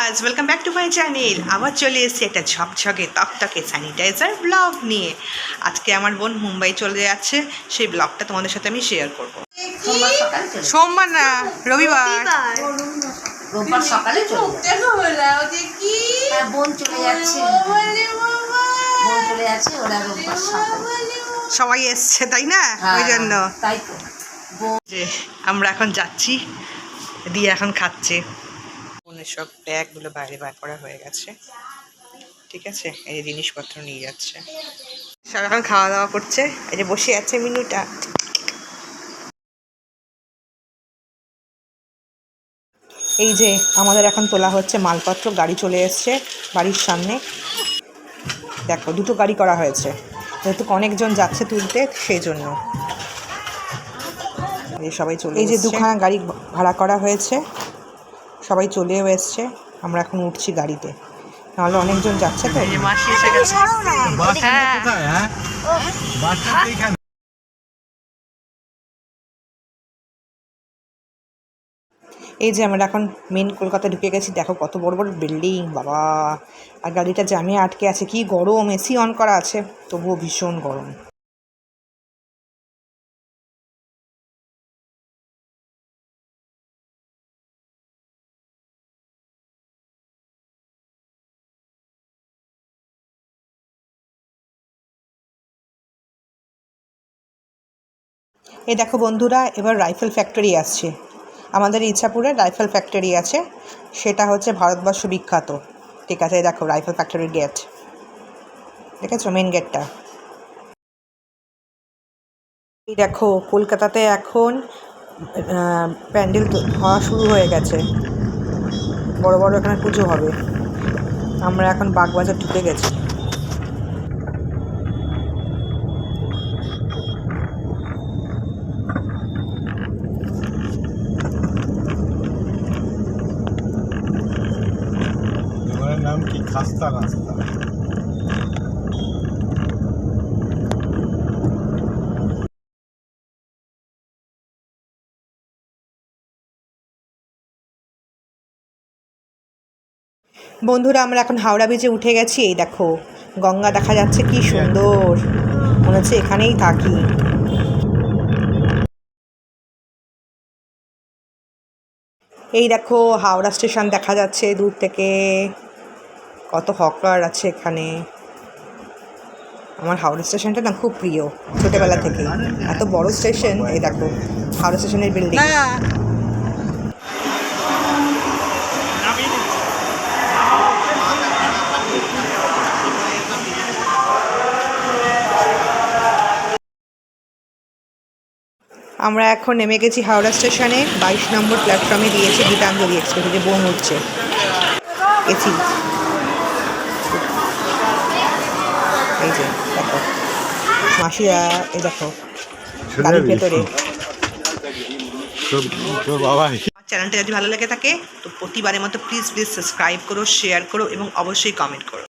Viewers, welcome back to my channel. আবার চলে এসেছি একটা ঝকঝকে তকতকে স্যানিটাইজার ব্লগ নিয়ে। আজকে আমার বোন মুম্বাই চলে যাচ্ছে, সেই ব্লগটা তোমাদের সাথে আমি শেয়ার করব। সোমবার না, রবিবার সকালে বোন চলে যাচ্ছে, ওরা রোববার সকালে সবাই এসছে, তাই না? ওই জন্য তাই তো যে আমরা এখন যাচ্ছি, দিয়ে এখন খাচ্ছে। বোনের সব ব্যাগগুলো বাইরে বার করা হয়ে গেছে, ঠিক আছে? এই যে জিনিসপত্র নিয়ে যাচ্ছে, সব এখন খাওয়া দাওয়া করছে। এই যে বসে আছে মিনুটা। এই যে আমাদের এখন তোলা হচ্ছে মালপত্র, গাড়ি চলে এসছে বাড়ির সামনে। দেখো, দুটো গাড়ি করা হয়েছে, যেহেতু অনেকজন যাচ্ছে তুলতে, সেই জন্য এই সবাই চলে। এই যে দুখানা গাড়ি ভাড়া করা হয়েছে, সবাই চলেও এসছে। আমরা এখন উঠছি গাড়িতে, নাহলে অনেকজন যাচ্ছে তো। মাসি এসে গেছে। এই যে আমরা এখন মেন কলকাতা ঢুকে গেছি। দেখো কত বড় বড় বিল্ডিং, বাবা! আর গাড়িটা জ্যামে আটকে আছে। কি গরম! এসি অন করা আছে, তবুও ভীষণ গরম। এই দেখো বন্ধুরা, এবার রাইফেল ফ্যাক্টরি আসছে। আমাদের ইচ্ছাপুরে রাইফেল ফ্যাক্টরি আছে, সেটা হচ্ছে ভারতবর্ষ বিখ্যাত, ঠিক আছে? এই দেখো রাইফেল ফ্যাক্টরির গেট, দেখেছো মেন গেটটা? এই দেখো কলকাতাতে এখন প্যান্ডেল হওয়া শুরু হয়ে গেছে, বড় বড় এখানে পুজো হবে। আমরা এখন বাগবাজার ঢুকে গেছি। নাম কি? খাস্তা রাস্তা। বন্ধুরা, আমরা এখন হাওড়া ব্রিজে উঠে গেছি। এই দেখো গঙ্গা দেখা যাচ্ছে, কি সুন্দর, মনে হচ্ছে এখানেই থাকি। এই দেখো হাওড়া স্টেশন দেখা যাচ্ছে দূর থেকে, কত হকার আছে এখানে। আমার হাওড়া স্টেশনটা না খুব প্রিয়, ছোটোবেলা থেকে। এত বড় স্টেশন। এই দেখো হাওড়া স্টেশনের বিল্ডিং। আমরা এখন নেমে গেছি হাওড়া স্টেশনে। 22 নম্বর প্ল্যাটফর্মে দিয়েছে গীতাঞ্জলি এক্সপ্রেস, যে বোন উঠছে। এসি, এই যে দেখো মাসিরা, এই দেখো গাড়ির ভেতরে। চ্যানেলটা যদি ভালো লেগে থাকে তো প্রতিবারের মতো প্লিজ সাবস্ক্রাইব করো, শেয়ার করো এবং অবশ্যই কমেন্ট করো।